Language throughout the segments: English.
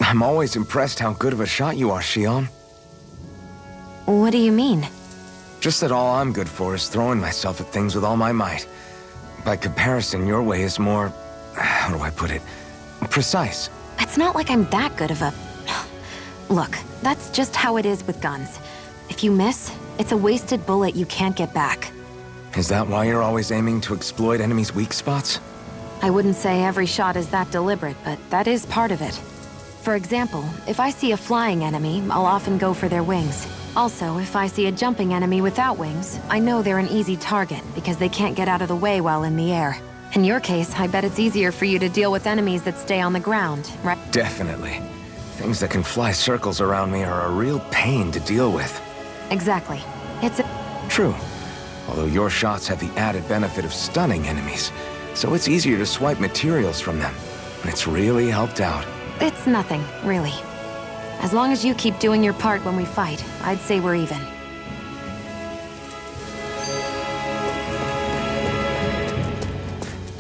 I'm always impressed how good of a shot you are, Shion. What do you mean? Just that all I'm good for is throwing myself at things with all my might. By comparison, your way is more... how do I put it? Precise. It's not like I'm that good of a... Look, that's just how it is with guns. If you miss, it's a wasted bullet you can't get back. Is that why you're always aiming to exploit enemies' weak spots? I wouldn't say every shot is that deliberate, but that is part of it. For example, if I see a flying enemy, I'll often go for their wings. Also, if I see a jumping enemy without wings, I know they're an easy target because they can't get out of the way while in the air. In your case, I bet it's easier for you to deal with enemies that stay on the ground, right? Definitely. Things that can fly circles around me are a real pain to deal with. Exactly. It's a... True. Although your shots have the added benefit of stunning enemies, so it's easier to swipe materials from them. It's really helped out. It's nothing, really. As long as you keep doing your part when we fight, I'd say we're even.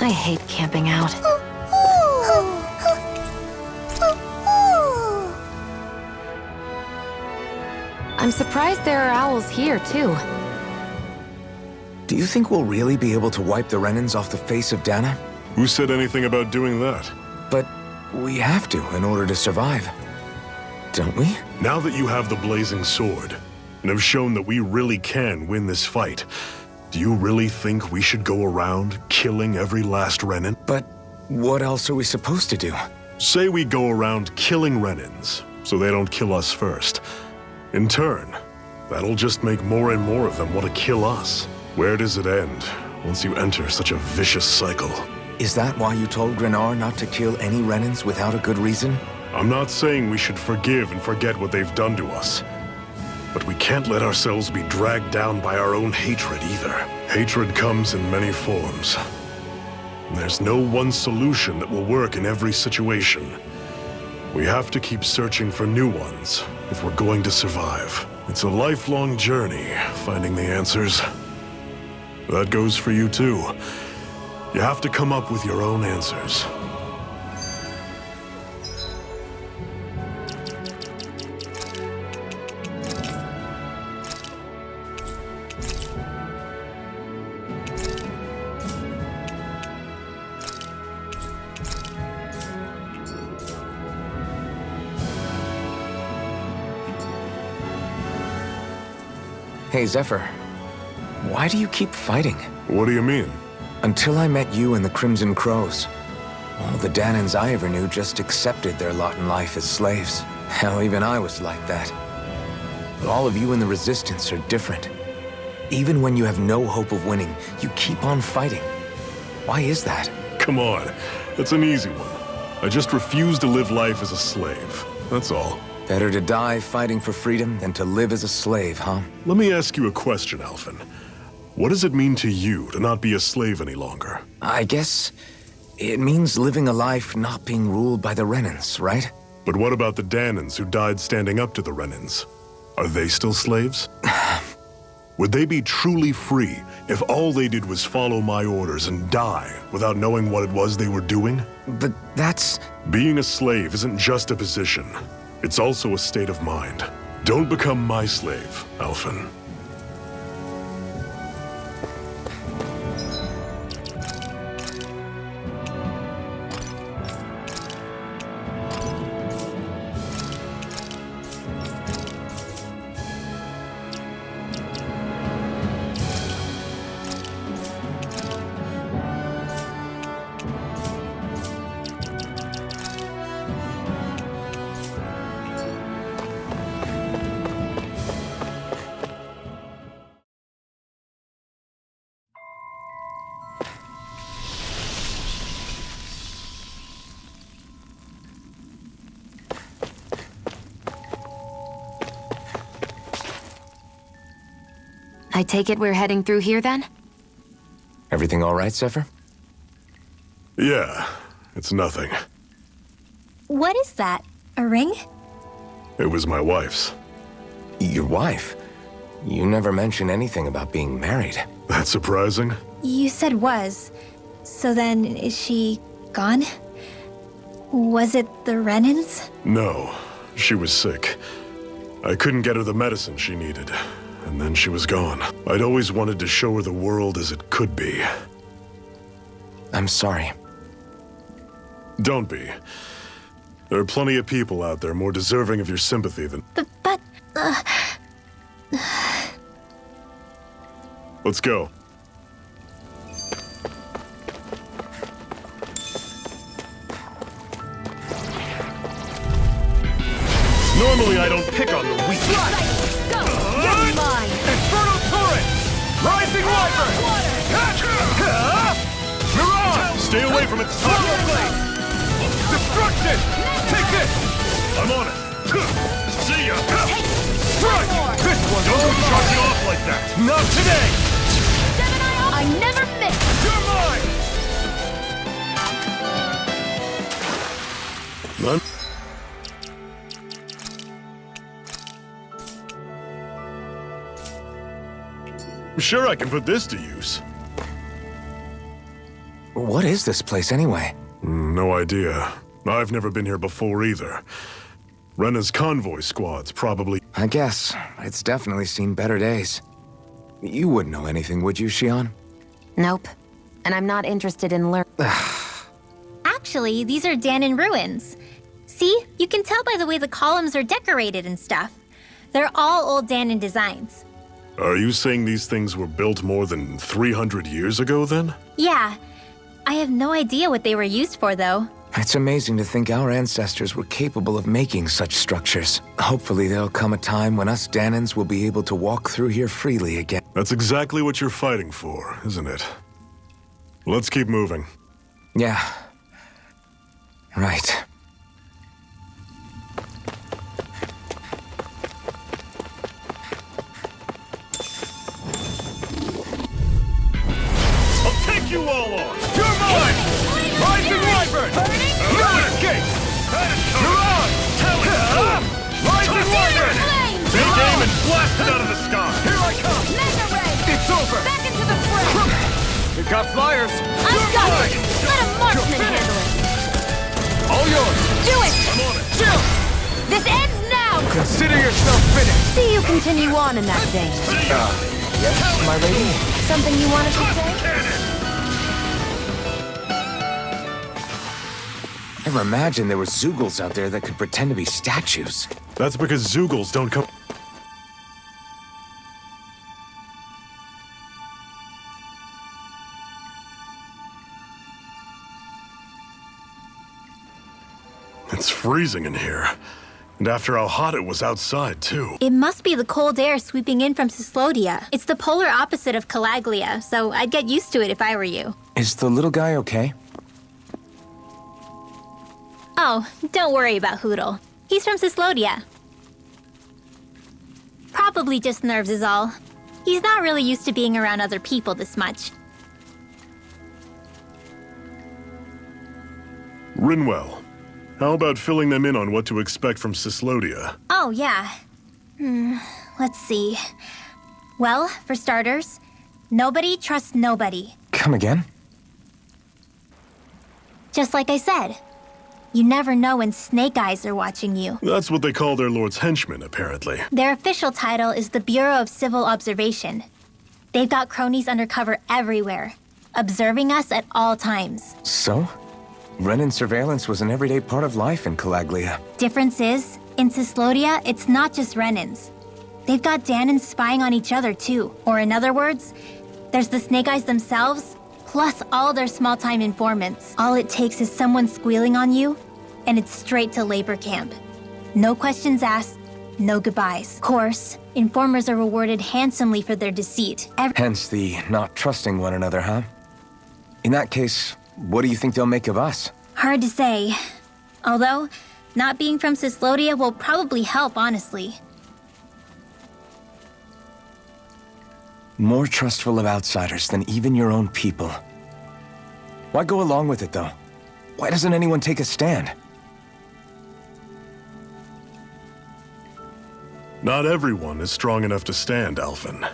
I hate camping out. I'm surprised there are owls here, too. Do you think we'll really be able to wipe the Renans off the face of Dana? Who said anything about doing that? But we have to in order to survive. Don't we? Now that you have the blazing sword, and have shown that we really can win this fight, do you really think we should go around killing every last Renan? But what else are we supposed to do? Say we go around killing Renans, so they don't kill us first. In turn, that'll just make more and more of them want to kill us. Where does it end, once you enter such a vicious cycle? Is that why you told Grenar not to kill any Renans without a good reason? I'm not saying we should forgive and forget what they've done to us. But we can't let ourselves be dragged down by our own hatred either. Hatred comes in many forms. And there's no one solution that will work in every situation. We have to keep searching for new ones if we're going to survive. It's a lifelong journey, finding the answers. That goes for you too. You have to come up with your own answers. Hey, Zephyr. Why do you keep fighting? What do you mean? Until I met you and the Crimson Crows, all the Danans I ever knew just accepted their lot in life as slaves. Hell, even I was like that. But all of you in the Resistance are different. Even when you have no hope of winning, you keep on fighting. Why is that? Come on, that's an easy one. I just refuse to live life as a slave, that's all. Better to die fighting for freedom than to live as a slave, huh? Let me ask you a question, Alphen. What does it mean to you to not be a slave any longer? I guess it means living a life not being ruled by the Renans, right? But what about the Danans who died standing up to the Renans? Are they still slaves? Would they be truly free if all they did was follow my orders and die without knowing what it was they were doing? But that's... Being a slave isn't just a position. It's also a state of mind. Don't become my slave, Alphen. I take it we're heading through here, then? Everything all right, Zephyr? Yeah, it's nothing. What is that? A ring? It was my wife's. Your wife? You never mentioned anything about being married. That's surprising. You said was. So then, is she gone? Was it the Renans? No, she was sick. I couldn't get her the medicine she needed, and then she was gone. I'd always wanted to show her the world as it could be. I'm sorry. Don't be. There are plenty of people out there more deserving of your sympathy than... But Let's go. Normally I don't pick on the weak. Go! You're mine! Inferno turret! Rising Wyvern! Mirage! Stay away from its top. Solar blade! Destruction! Take this! I'm on it. See ya. Strike! This one Don't shut you off like that. Not today! I never miss! You're mine! None. I'm sure I can put this to use. What is this place anyway? No idea. I've never been here before either. Rena's convoy squad's probably... I guess. It's definitely seen better days. You wouldn't know anything, would you, Shion? Nope. And I'm not interested in actually, these are Danon ruins. See? You can tell by the way the columns are decorated and stuff. They're all old Danon designs. Are you saying these things were built more than 300 years ago, then? Yeah. I have no idea what they were used for, though. It's amazing to think our ancestors were capable of making such structures. Hopefully there'll come a time when us Danons will be able to walk through here freely again. That's exactly what you're fighting for, isn't it? Let's keep moving. Yeah. Right. I'll take you all on! You're mine! Rising Wyvern! No escape! Mirage! Rising Wyvern! Take aim and blast it out of the sky! Here I come! It's over! Back into the fray! You got flyers! I've got it! Let a marksman handle it! All yours! Do it! I'm on it! Chill! This ends now! Consider yourself finished! See you continue on in that vein. Yes, my lady? Something you wanted to say? Never imagined there were Zeugles out there that could pretend to be statues. That's because Zeugles don't come... It's freezing in here. And after how hot it was outside, too. It must be the cold air sweeping in from Cyslodia. It's the polar opposite of Calaglia, so I'd get used to it if I were you. Is the little guy okay? Oh, don't worry about Hootle. He's from Cyslodia. Probably just nerves is all. He's not really used to being around other people this much. Rinwell, how about filling them in on what to expect from Cyslodia? Oh, yeah. Let's see. Well, for starters, nobody trusts nobody. Come again? Just like I said. You never know when Snake Eyes are watching you. That's what they call their lord's henchmen, apparently. Their official title is the Bureau of Civil Observation. They've got cronies undercover everywhere, observing us at all times. So? Renan surveillance was an everyday part of life in Calaglia. Difference is, in Cyslodia, it's not just Renans. They've got Danons spying on each other, too. Or in other words, there's the Snake Eyes themselves, plus all their small-time informants. All it takes is someone squealing on you, and it's straight to labor camp. No questions asked, no goodbyes. Of course, informers are rewarded handsomely for their deceit. Hence the not trusting one another, huh? In that case, what do you think they'll make of us? Hard to say. Although, not being from Cyslodia will probably help, honestly. More trustful of outsiders than even your own people. Why go along with it, though? Why doesn't anyone take a stand? Not everyone is strong enough to stand, Alphen.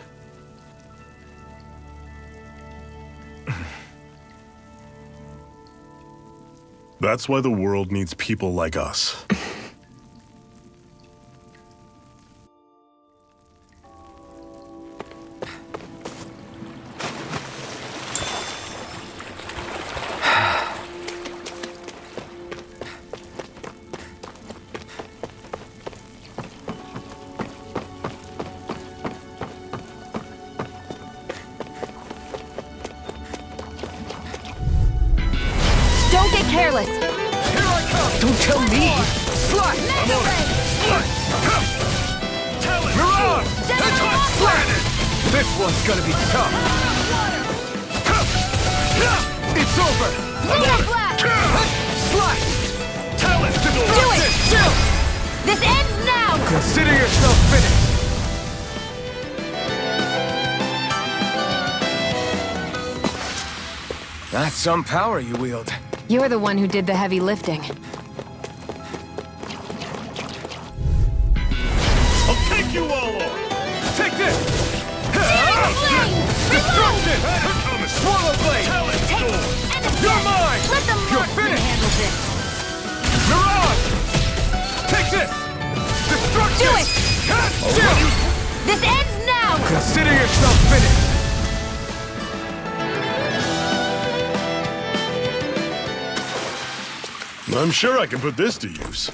That's why the world needs people like us. Don't get careless! Here I come! Don't tell me! Slash! I'm on it! Talent! Mirage! Slam it! This one's gonna be tough! It's over! I'm on it! Slash! Talent! Do it! This ends now! Consider yourself finished! That's some power you wield. You're the one who did the heavy lifting. I'll take you all on! Take this! Destruction! Swallow blade! You're mine! Let the You're marksman finished! handle this! Mirage! Take this! Destruction! Do it! This ends now! Consider yourself finished! I'm sure I can put this to use.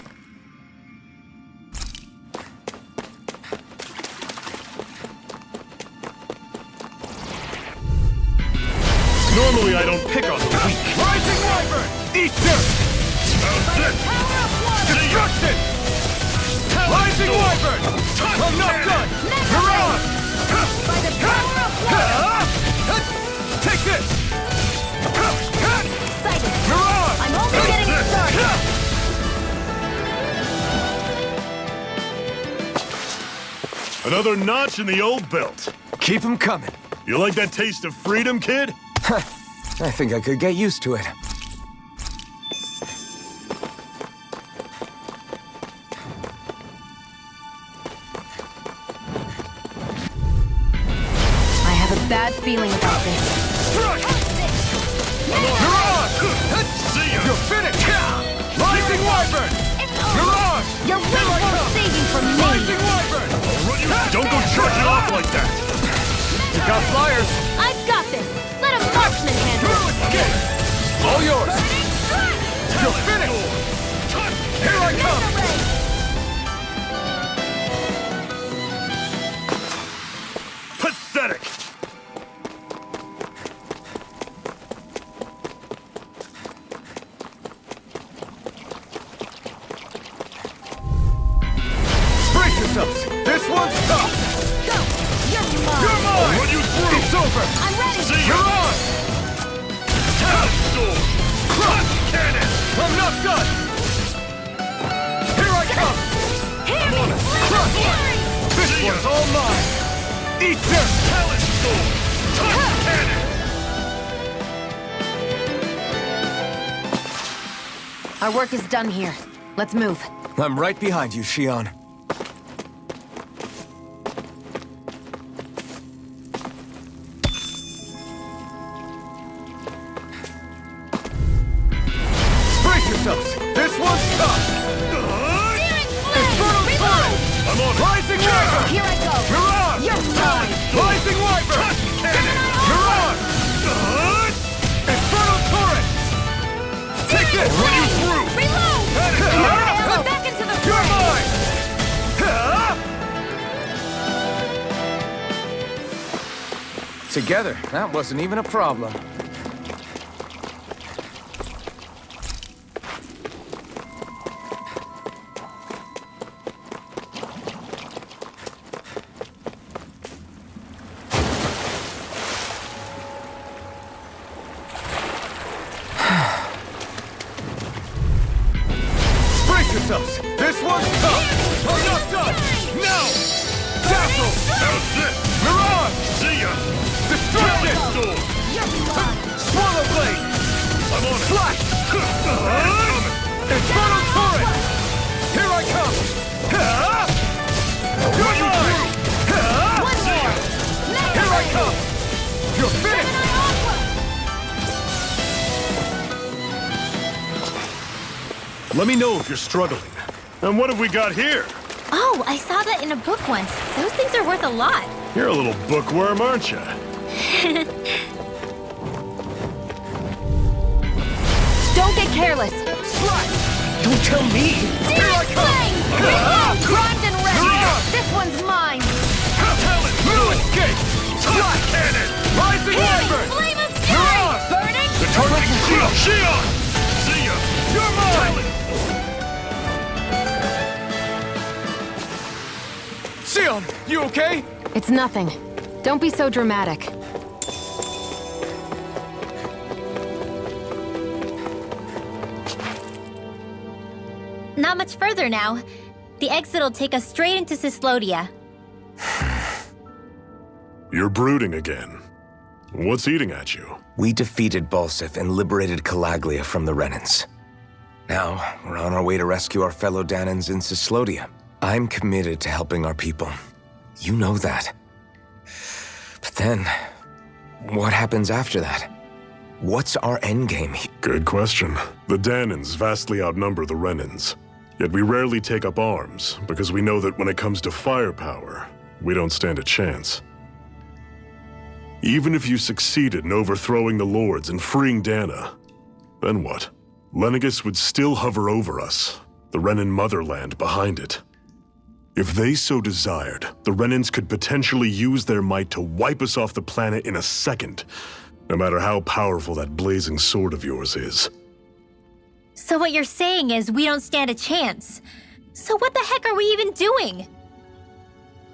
Normally I don't pick on the weak. Rising Wyvern! Eat dirt! Destruction! Rising Wyvern! I'm not done! Mirage! By the power of water! Take this! Sighted! Mirage! I'm only getting started! Another notch in the old belt. Keep 'em coming. You like that taste of freedom, kid? I think I could get used to it. I have a bad feeling about this. Mirage! See ya! You're finished! Rising Wyvern! Mirage! Your wings won't save you from me! Rising Wyvern! Don't go charging off like that! You got flyers! I've got this! Let a marksman handle it! Escape! All yours! You're finished! Here I come! Pathetic! Brace yourselves! This one's tough! Go! You're You're mine! mine! Run you through! It's over! I'm ready! See You're ya! on! Talent sword! Crush cannon! I'm not done! Here I come! Hear me! Flame fury! This See ya! one's all mine! Eat this! Talent sword! Touch cannon! Our work is done here. Let's move. I'm right behind you, Shion. Brace yourselves! This one's tough! Infernal Torrent! I'm on it! Rising Wyvern! Here I go! Mirage! You're mine! Rising Wyvern! Cannon! Mirage! Infernal Torrent! Take this! Run you through! Reload! Go back into the You're fray! mine! Together, that wasn't even a problem. Brace yourselves! This one's tough! I'm not done! Now! Dazzle! How's this? Mirage! See ya! Destruction! Sword! Swallow Blade! I'm on it! Slash! Infernal Torrent! Here I come! You're mine! One more! Here I come! You're finished! Let me know if you're struggling. And what have we got here? Oh, I saw that in a book once. Those things are worth a lot. You're a little bookworm, aren't you? Don't get careless. Don't tell me! Here I come! Primed and ready! This one's mine! Talon! No escape! Slot cannon! Rising Wyvern! Flame of fury! Burning! The target is Shion! Shion! See ya! You're mine! Shion, you okay? It's nothing. Don't be so dramatic. Not much further now. The exit will take us straight into Cyslodia. You're brooding again. What's eating at you? We defeated Balsif and liberated Calaglia from the Renans. Now, we're on our way to rescue our fellow Danans in Cyslodia. I'm committed to helping our people. You know that. But then, what happens after that? What's our endgame? Good question. The Danans vastly outnumber the Renans. Yet we rarely take up arms, because we know that when it comes to firepower, we don't stand a chance. Even if you succeeded in overthrowing the Lords and freeing Dana, then what? Lenegis would still hover over us, the Renan motherland behind it. If they so desired, the Renans could potentially use their might to wipe us off the planet in a second, no matter how powerful that blazing sword of yours is. So what you're saying is we don't stand a chance. So what the heck are we even doing?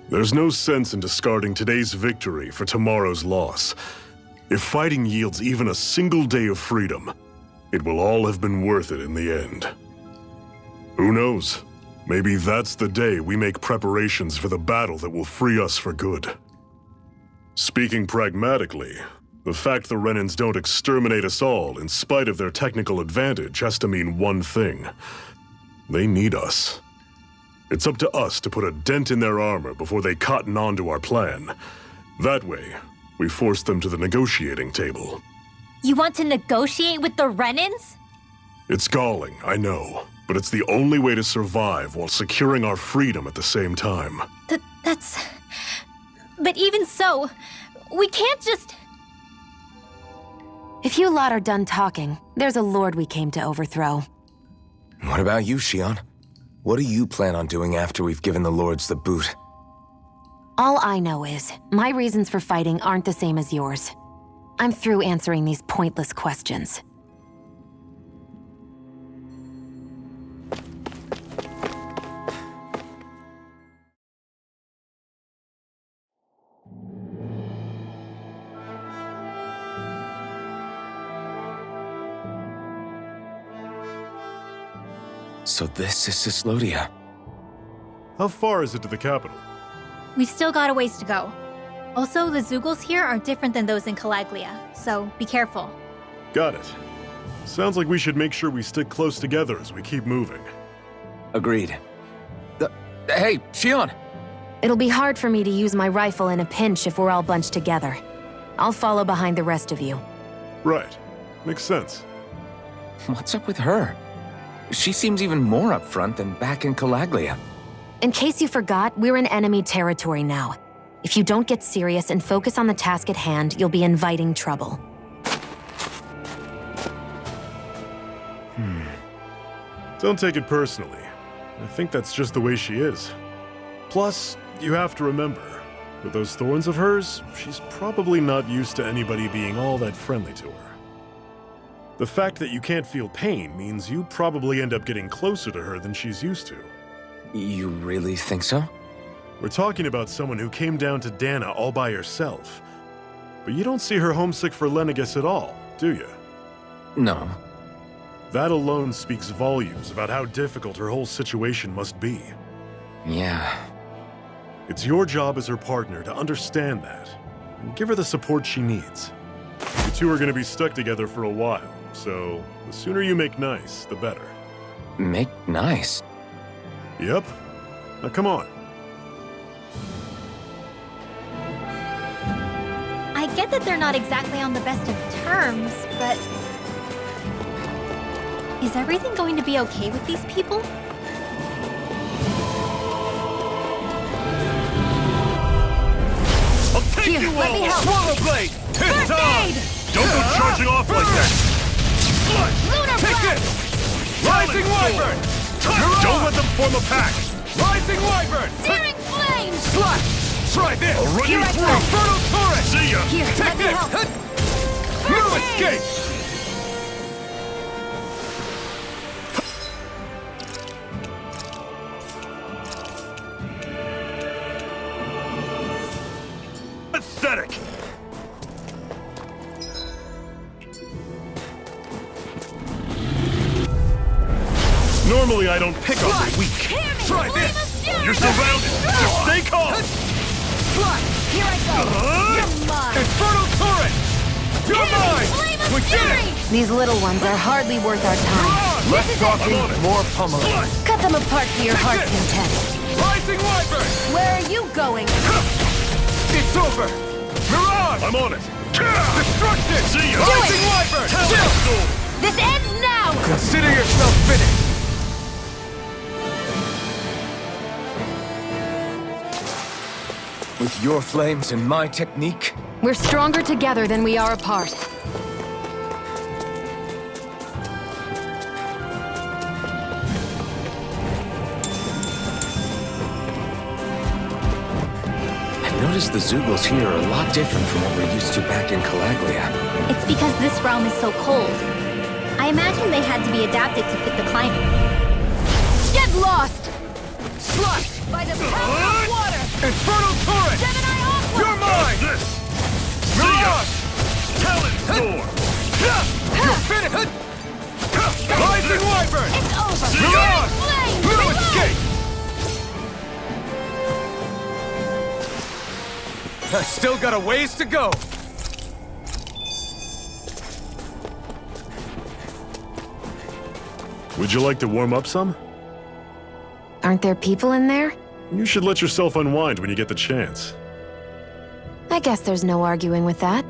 There's no sense in discarding today's victory for tomorrow's loss. If fighting yields even a single day of freedom, it will all have been worth it in the end. Who knows? Maybe that's the day we make preparations for the battle that will free us for good. Speaking pragmatically, the fact the Renans don't exterminate us all in spite of their technical advantage has to mean one thing. They need us. It's up to us to put a dent in their armor before they cotton on to our plan. That way, we force them to the negotiating table. You want to negotiate with the Renans? It's galling, I know, but it's the only way to survive while securing our freedom at the same time. That's... But even so, we can't just... If you lot are done talking, there's a lord we came to overthrow. What about you, Shion? What do you plan on doing after we've given the Lords the boot? All I know is, my reasons for fighting aren't the same as yours. I'm through answering these pointless questions. So this is Cyslodia. How far is it to the capital? We've still got a ways to go. Also, the Zeugles here are different than those in Calaglia, so be careful. Got it. Sounds like we should make sure we stick close together as we keep moving. Agreed. Hey, Shion! It'll be hard for me to use my rifle in a pinch if we're all bunched together. I'll follow behind the rest of you. Right. Makes sense. What's up with her? She seems even more upfront than back in Calaglia. In case you forgot, we're in enemy territory now. If you don't get serious and focus on the task at hand, you'll be inviting trouble. Don't take it personally. I think that's just the way she is. Plus, you have to remember, with those thorns of hers, she's probably not used to anybody being all that friendly to her. The fact that you can't feel pain means you probably end up getting closer to her than she's used to. You really think so? We're talking about someone who came down to Dana all by herself. But you don't see her homesick for Lenegis at all, do you? No. That alone speaks volumes about how difficult her whole situation must be. Yeah. It's your job as her partner to understand that, and give her the support she needs. You two are going to be stuck together for a while, so the sooner you make nice, the better. Make nice? Yep. Now come on. I get that they're not exactly on the best of terms, but... Is everything going to be okay with these people? I'll take Here, you let all! me help. Swallow blade! Hit First time! aid! Don't go charging off like that! Lunar Take blast! this! Rising Wyvern! Don't let them form a pack! Rising Wyvern! Searing flames! Slash! Try this! Already Here I through! go. Infernal Torrent! See ya! Here, Take let me this! help. No First aid! escape! Pathetic! Normally I don't pick on the weak. Try this! You're surrounded! Just stay calm! Here I go! You're mine! Infernal Torrent! You're mine! Flame of We did fury! it! These little ones are hardly worth our time. Less talking, I'm on it. more pummeling. Cut them apart to your heart's it. content. Rising Wyvern! Where are you going? It's over! Mirage! I'm on it! Destruction! See ya! Do it! Rising Wyvern! Chill! This ends now! Consider yourself finished! With your flames and my technique, We're stronger together than we are apart. I've noticed the Zoogles here are a lot different from what we're used to back in Calaglia. It's because this realm is so cold. I imagine they had to be adapted to fit the climate. Get lost! Slash! By the power of water! Infernal Torrent! Gemini Aqua! You're mine! Mirage! Talon Storm! You're finished! Rising Wyvern! It's over! Mirage! Flame! No Reload! escape! I still got a ways to go. Would you like to warm up some? Aren't there people in there? You should let yourself unwind when you get the chance. I guess there's no arguing with that.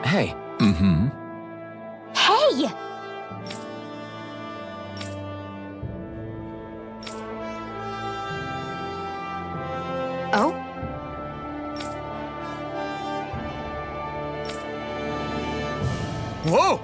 Hey, Hey! Oh? Whoa!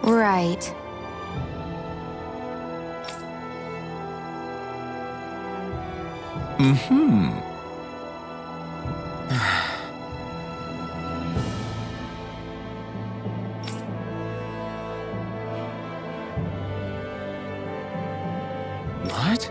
Right. what?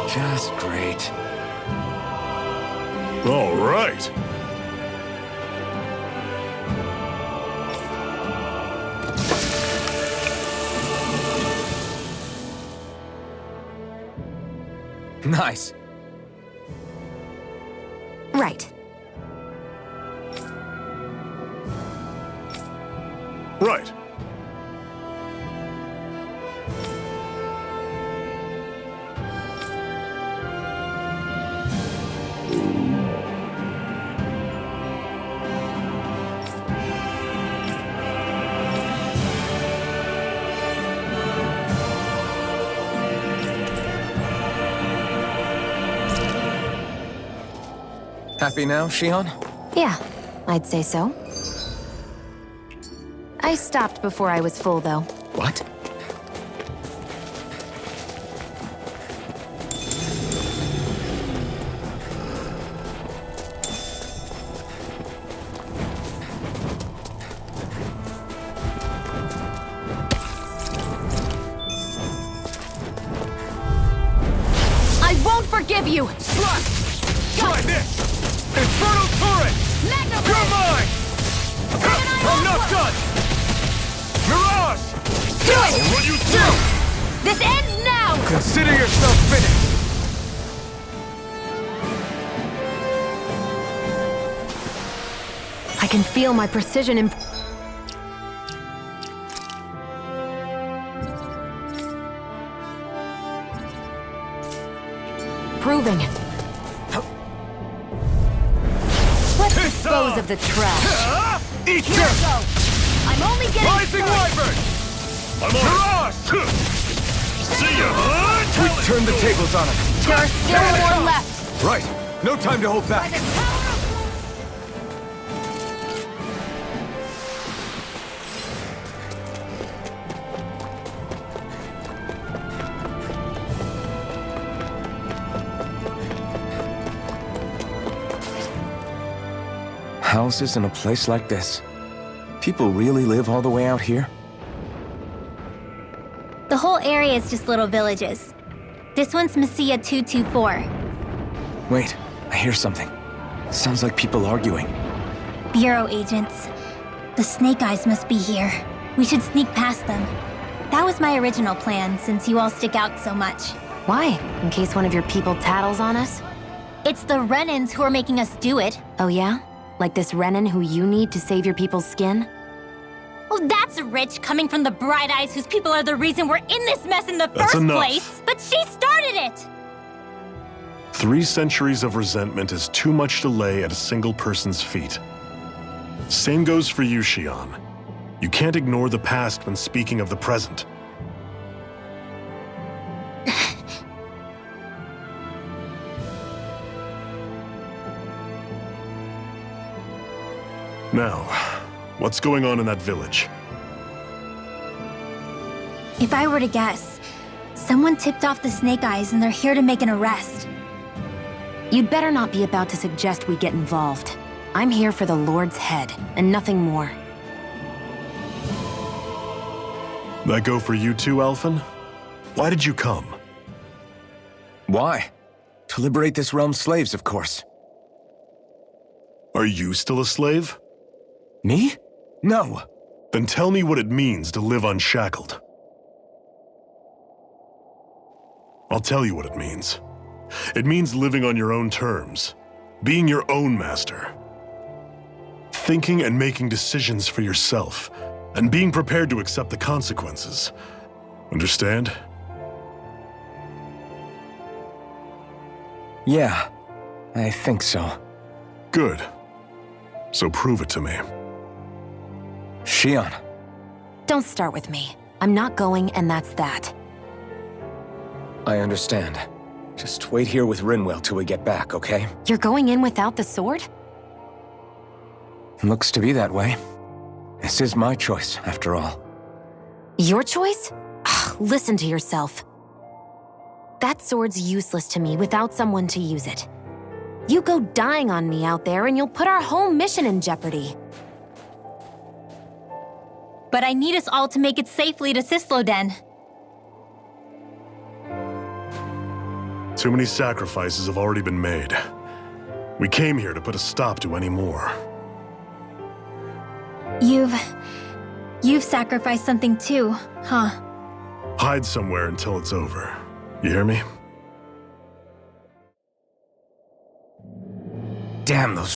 Just great. All right. Nice. Right. Right. Happy now, Shion? Yeah, I'd say so. I stopped before I was full, though. What? I won't forgive you! Slash! Try this! Infernal Turret! You're mine! I'm not done! Mirage! Do it! I'll run you through! This ends now! Consider yourself finished! I can feel my precision improving. Let's dispose of the trash. Eat Here this! we go! I'm only getting Rising started. Wyvern! I'm on Mirage! See ya! We turn the tables on him. There are still more left. Right. No time to hold back. Houses in a place like this? People really live all the way out here? The whole area is just little villages. This one's Messiah 224. Wait, I hear something. Sounds like people arguing. Bureau agents. The Snake Eyes must be here. We should sneak past them. That was my original plan, since you all stick out so much. Why? In case one of your people tattles on us? It's the Renans who are making us do it. Oh yeah? Like this Renan who you need to save your people's skin? Oh, that's rich, coming from the Bright Eyes whose people are the reason we're in this mess in the That's first enough. place. But she started it! 3 centuries of resentment is too much to lay at a single person's feet. Same goes for you, Shion. You can't ignore the past when speaking of the present. Now, what's going on in that village? If I were to guess, someone tipped off the Snake Eyes and they're here to make an arrest. You'd better not be about to suggest we get involved. I'm here for the Lord's head, and nothing more. That go for you too, Alphen? Why did you come? Why? To liberate this realm's slaves, of course. Are you still a slave? Me? No. Then tell me what it means to live unshackled. I'll tell you what it means. It means living on your own terms, being your own master, thinking and making decisions for yourself, and being prepared to accept the consequences. Understand? Yeah, I think so. Good. So prove it to me. Shion. Don't start with me. I'm not going, and that's that. I understand. Just wait here with Rinwell till we get back, okay? You're going in without the sword? Looks to be that way. This is my choice, after all. Your choice? Listen to yourself. That sword's useless to me without someone to use it. You go dying on me out there and you'll put our whole mission in jeopardy. But I need us all to make it safely to Cysloden. Too many sacrifices have already been made. We came here to put a stop to any more. You've sacrificed something too, huh? Hide somewhere until it's over. You hear me? Damn those